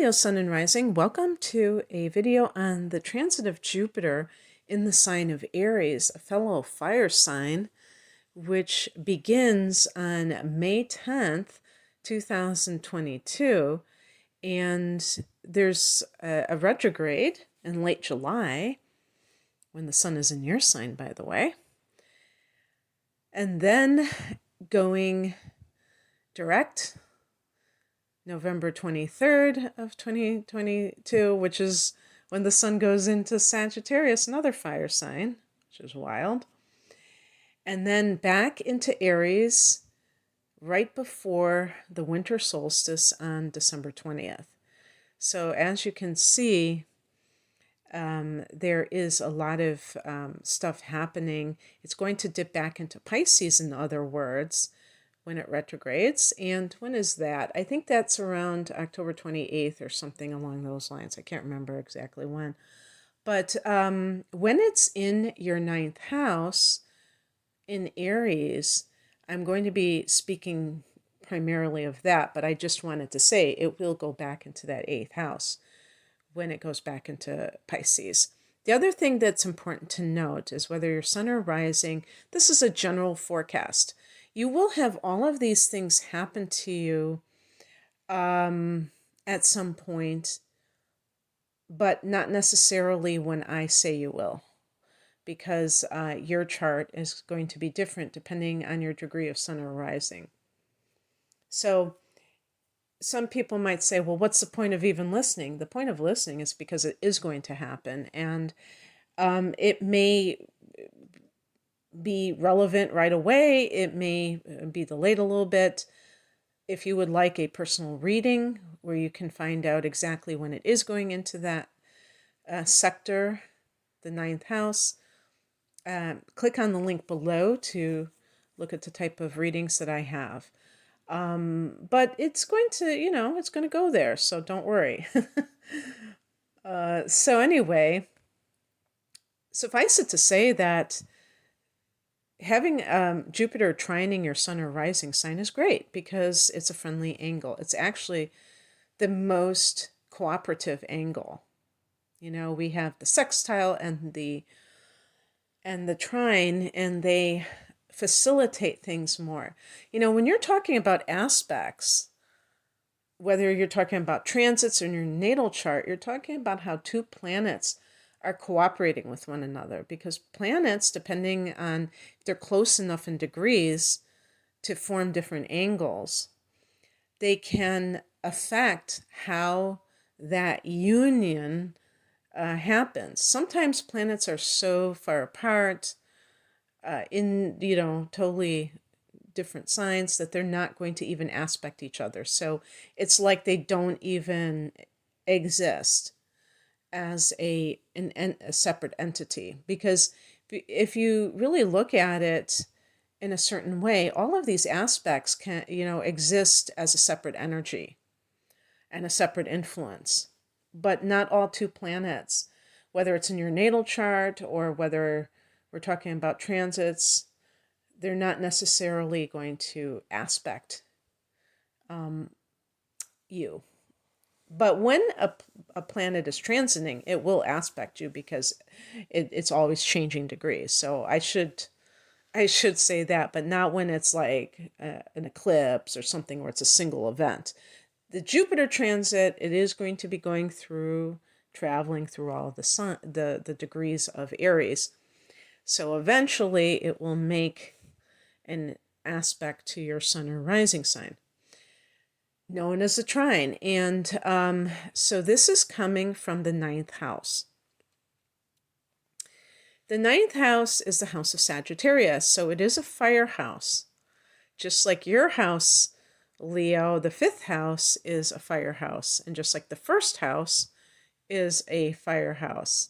Leo Sun and Rising. Welcome to a video on the transit of Jupiter in the sign of Aries, a fellow fire sign, which begins on May 10th, 2022. And there's a retrograde in late July, when the sun is in your sign, by the way. And then going direct November 23rd of 2022, which is when the sun goes into Sagittarius, another fire sign, which is wild. And then back into Aries right before the winter solstice on December 20th. So as you can see, there is a lot of stuff happening. It's going to dip back into Pisces, in other words, when it retrogrades. And when is that? I think that's around October 28th or something along those lines. I can't remember exactly when. But when it's in your ninth house in Aries, I'm going to be speaking primarily of that, but I just wanted to say it will go back into that eighth house when it goes back into Pisces. The other thing that's important to note is whether your sun or rising, this is a general forecast. You will have all of these things happen to you at some point, but not necessarily when I say you will, because your chart is going to be different depending on your degree of sun or rising. So some people might say, well, what's the point of even listening? The point of listening is because it is going to happen, and it may be relevant right away. It may be delayed a little bit. If you would like a personal reading where you can find out exactly when it is going into that sector, the ninth house, click on the link below to look at the type of readings that I have. But it's going to, it's going to go there, so don't worry. So anyway, suffice it to say that having Jupiter trining your sun or rising sign is great because it's a friendly angle. It's actually the most cooperative angle. We have the sextile and the trine, and they facilitate things more. When you're talking about aspects, whether you're talking about transits in your natal chart, you're talking about how two planets are cooperating with one another, because planets, depending on if they're close enough in degrees to form different angles, they can affect how that union happens. Sometimes planets are so far apart in, totally different signs that they're not going to even aspect each other. So it's like they don't even exist as a separate entity, because if you really look at it in a certain way, all of these aspects can exist as a separate energy and a separate influence, but not all two planets, whether it's in your natal chart or whether we're talking about transits, they're not necessarily going to aspect you. But when a planet is transiting, it will aspect you because it's always changing degrees. So I should say that, but not when it's like an eclipse or something where it's a single event. The Jupiter transit, it is going to be going through, traveling through all the degrees of Aries. So eventually it will make an aspect to your sun or rising sign, known as a trine. And so this is coming from the ninth house. The ninth house is the house of Sagittarius, so it is a fire house. Just like your house, Leo, the fifth house is a fire house. And just like the first house is a fire house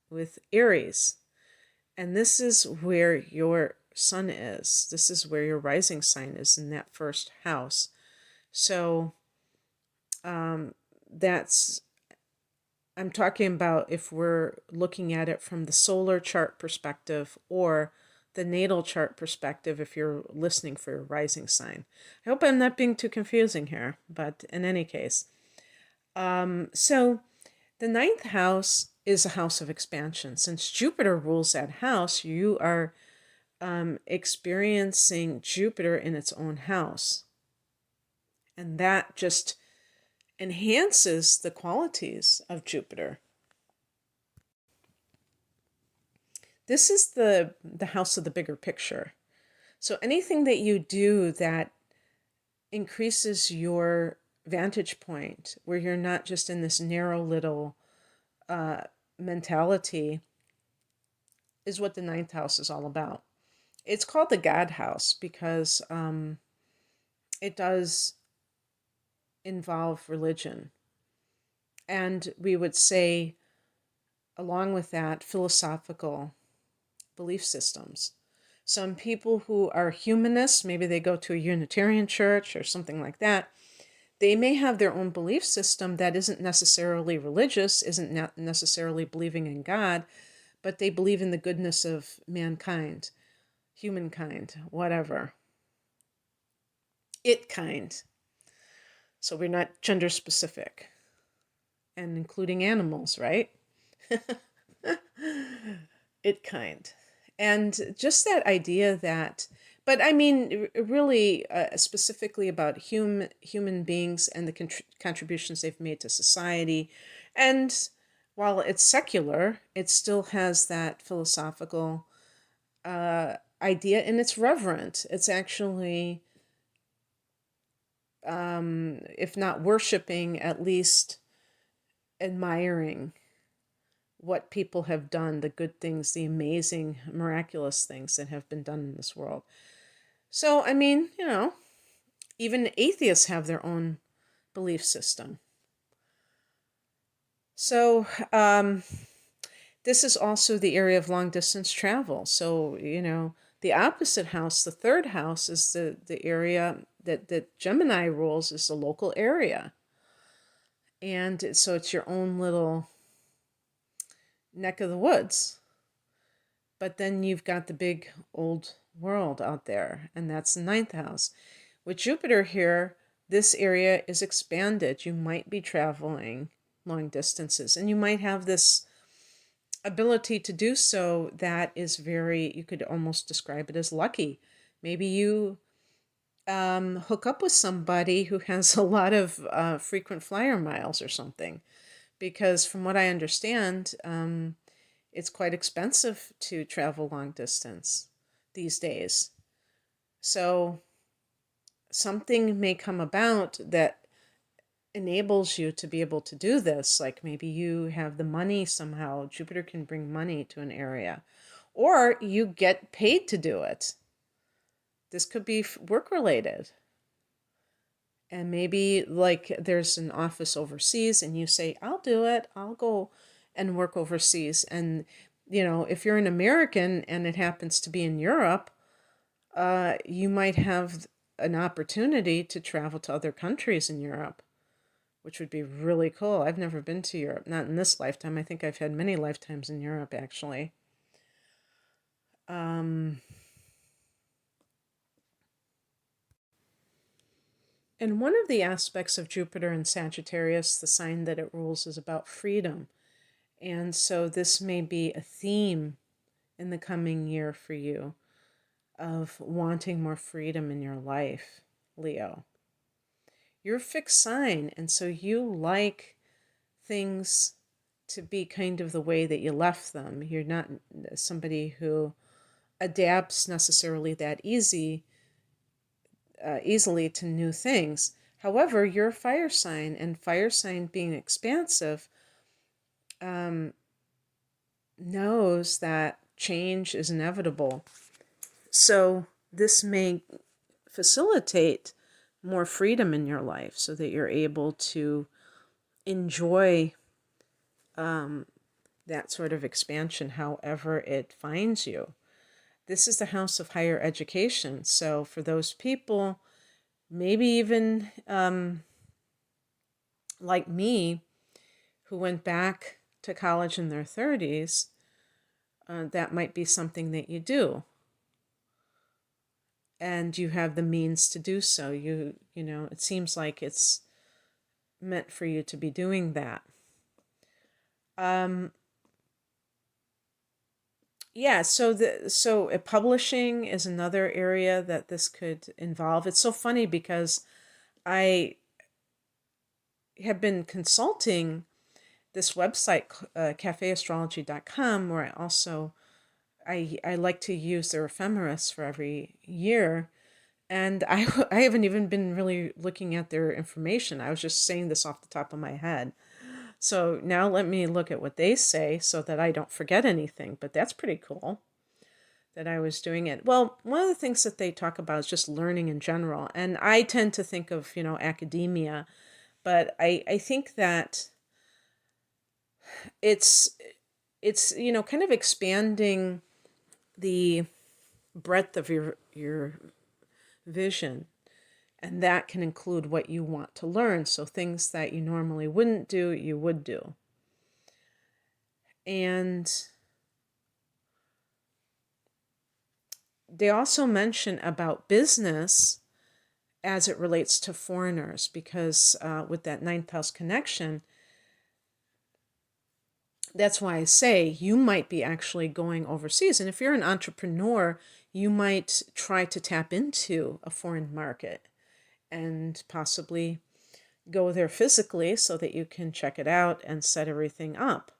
with Aries. And this is where your sun is. This is where your rising sign is, in that first house. So I'm talking about if we're looking at it from the solar chart perspective or the natal chart perspective, if you're listening for your rising sign. I hope I'm not being too confusing here, but in any case, So the ninth house is a house of expansion. Since Jupiter rules that house, you are experiencing Jupiter in its own house. And that just enhances the qualities of Jupiter. This is the house of the bigger picture. So anything that you do that increases your vantage point, where you're not just in this narrow little mentality, is what the ninth house is all about. It's called the God house because it does involve religion. And we would say, along with that, philosophical belief systems. Some people who are humanists, maybe they go to a Unitarian church or something like that, they may have their own belief system that isn't necessarily religious, isn't necessarily believing in God, but they believe in the goodness of mankind, humankind, whatever. It kind. So we're not gender specific, and including animals, right? It kind. And just that idea that, but I mean, really specifically about human beings and the contributions they've made to society. And while it's secular, it still has that philosophical idea, and it's reverent. It's actually, if not worshiping, at least admiring what people have done, the good things, the amazing, miraculous things that have been done in this world. So, I mean, even atheists have their own belief system. So, this is also the area of long distance travel. So, the opposite house, the third house, is the area that Gemini rules, is the local area. And so it's your own little neck of the woods. But then you've got the big old world out there, and that's the ninth house. With Jupiter here, this area is expanded. You might be traveling long distances, and you might have this ability to do so that is very, you could almost describe it as lucky. Maybe you hook up with somebody who has a lot of frequent flyer miles or something, because from what I understand, it's quite expensive to travel long distance these days. So something may come about that enables you to be able to do this. Like maybe you have the money somehow. Jupiter can bring money to an area, or you get paid to do it. This could be work related. And maybe like there's an office overseas and you say, I'll do it. I'll go and work overseas. And, if you're an American and it happens to be in Europe, you might have an opportunity to travel to other countries in Europe, which would be really cool. I've never been to Europe, not in this lifetime. I think I've had many lifetimes in Europe, actually. And one of the aspects of Jupiter in Sagittarius, the sign that it rules, is about freedom. And so this may be a theme in the coming year for you of wanting more freedom in your life, Leo. You're a fixed sign, and so you like things to be kind of the way that you left them. You're not somebody who adapts necessarily that easily to new things. However, you're a fire sign, and fire sign being expansive knows that change is inevitable. So this may facilitate more freedom in your life so that you're able to enjoy that sort of expansion however it finds you. This is the house of higher education. So for those people, maybe even like me, who went back to college in their 30s, that might be something that you do. And you have the means to do so. It seems like it's meant for you to be doing that. Um, yeah, so publishing is another area that this could involve. It's so funny because I have been consulting this website, cafeastrology.com, where I like to use their ephemeris for every year. And I haven't even been really looking at their information. I was just saying this off the top of my head. So now let me look at what they say so that I don't forget anything. But that's pretty cool that I was doing it. Well, one of the things that they talk about is just learning in general. And I tend to think of, academia, but I think that it's it's kind of expanding the breadth of your vision, and that can include what you want to learn. So things that you normally wouldn't do, you would do. And they also mention about business as it relates to foreigners, because with that ninth house connection, that's why I say you might be actually going overseas. And if you're an entrepreneur, you might try to tap into a foreign market and possibly go there physically so that you can check it out and set everything up.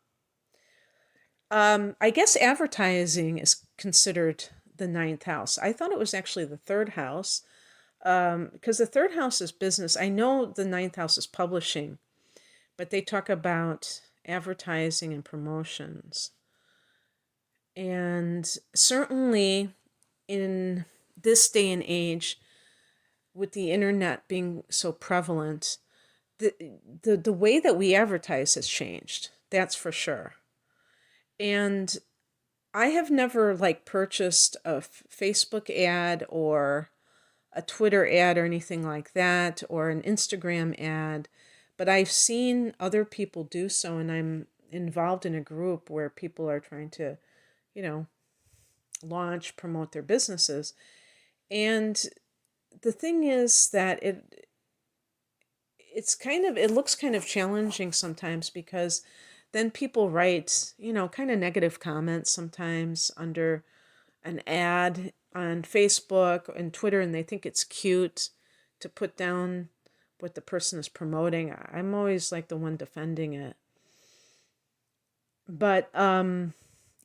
I guess advertising is considered the ninth house. I thought it was actually the third house, because the third house is business. I know the ninth house is publishing, but they talk about advertising and promotions. And certainly in this day and age, with the internet being so prevalent, the the way that we advertise has changed. That's for sure. And I have never like purchased a Facebook ad or a Twitter ad or anything like that, or an Instagram ad, but I've seen other people do so, and I'm involved in a group where people are trying to, you know, promote their businesses. And the thing is that it looks kind of challenging sometimes, because then people write, kind of negative comments sometimes under an ad on Facebook and Twitter, and they think it's cute to put down what the person is promoting. I'm always like the one defending it. But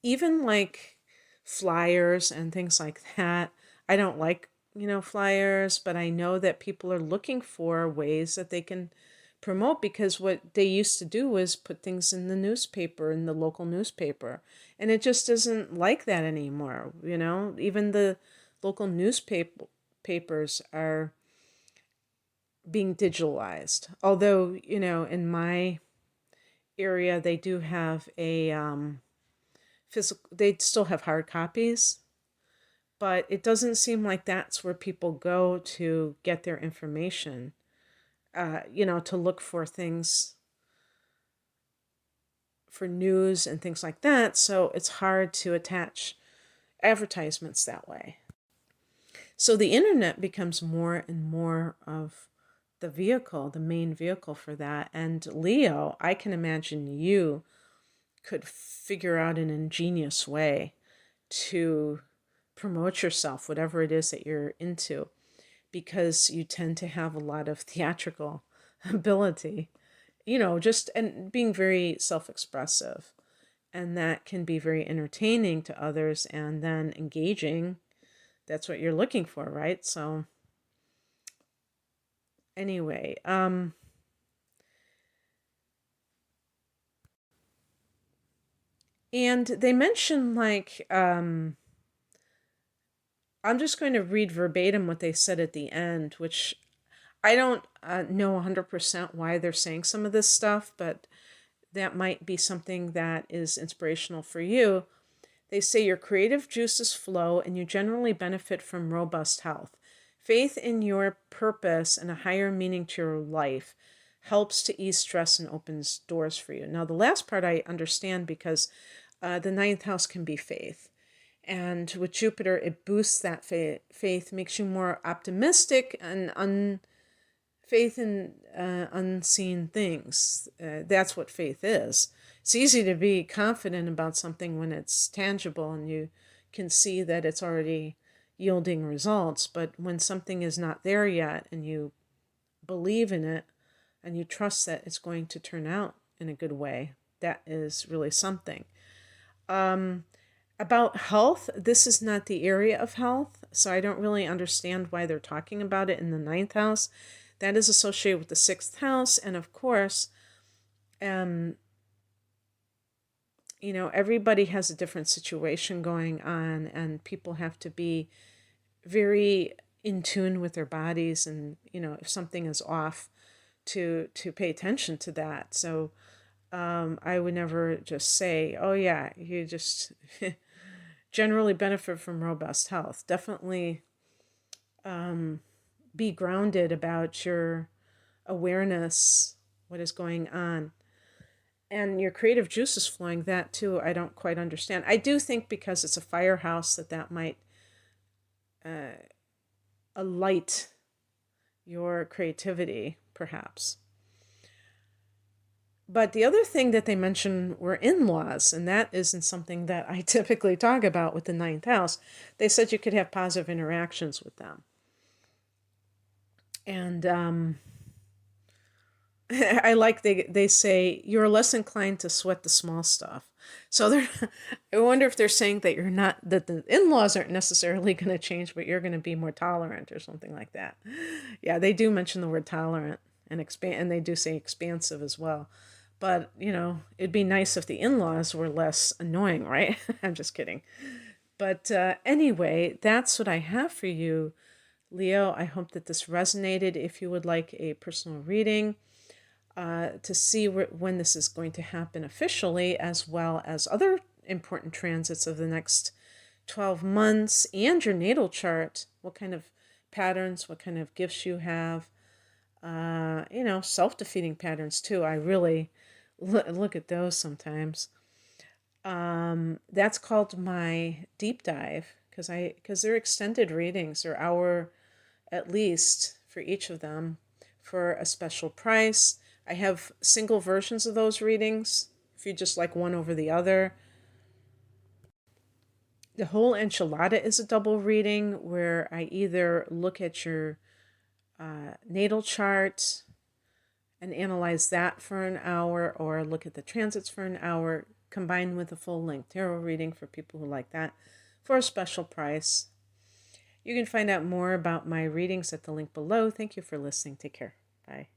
even like flyers and things like that, I don't like, flyers, but I know that people are looking for ways that they can promote, because what they used to do was put things in the newspaper, in the local newspaper, and it just isn't like that anymore. Even the local newspapers are being digitalized, although in my area they do have a physical, they still have hard copies, but it doesn't seem like that's where people go to get their information, to look for things, for news and things like that. So it's hard to attach advertisements that way. So the internet becomes more and more of the main vehicle for that. And Leo, I can imagine you could figure out an ingenious way to promote yourself, whatever it is that you're into, because you tend to have a lot of theatrical ability, just and being very self expressive. And that can be very entertaining to others and then engaging. That's what you're looking for, right? So, anyway, and they mention like, I'm just going to read verbatim what they said at the end, which I don't know 100% why they're saying some of this stuff, but that might be something that is inspirational for you. They say your creative juices flow and you generally benefit from robust health. Faith in your purpose and a higher meaning to your life helps to ease stress and opens doors for you. Now, the last part I understand, because the ninth house can be faith. And with Jupiter, it boosts that faith, makes you more optimistic and faith in unseen things. That's what faith is. It's easy to be confident about something when it's tangible and you can see that it's already yielding results. But when something is not there yet and you believe in it and you trust that it's going to turn out in a good way, that is really something. About health, this is not the area of health, so I don't really understand why they're talking about it in the ninth house. That is associated with the sixth house, and of course, um, everybody has a different situation going on, and people have to be very in tune with their bodies, and if something is off, to pay attention to that. So I would never just say, oh yeah, you just generally benefit from robust health. Definitely be grounded about your awareness, what is going on. And your creative juices flowing, that too, I don't quite understand. I do think because it's a firehouse that might alight your creativity, perhaps. But the other thing that they mentioned were in-laws, and that isn't something that I typically talk about with the ninth house. They said you could have positive interactions with them. And I like they say you're less inclined to sweat the small stuff. So they're I wonder if they're saying that you're not that the in-laws aren't necessarily going to change, but you're going to be more tolerant or something like that. Yeah, they do mention the word tolerant and expand, and they do say expansive as well. But it'd be nice if the in-laws were less annoying, right? I'm just kidding. But anyway, that's what I have for you, Leo. I hope that this resonated. If you would like a personal reading, to see when this is going to happen officially, as well as other important transits of the next 12 months and your natal chart, what kind of patterns, what kind of gifts you have, self-defeating patterns too. I really look at those sometimes. That's called my deep dive because they're extended readings, or hour at least for each of them, for a special price. I have single versions of those readings if you just like one over the other. The whole enchilada is a double reading where I either look at your natal chart and analyze that for an hour, or look at the transits for an hour, combined with a full-length tarot reading for people who like that, for a special price. You can find out more about my readings at the link below. Thank you for listening. Take care. Bye.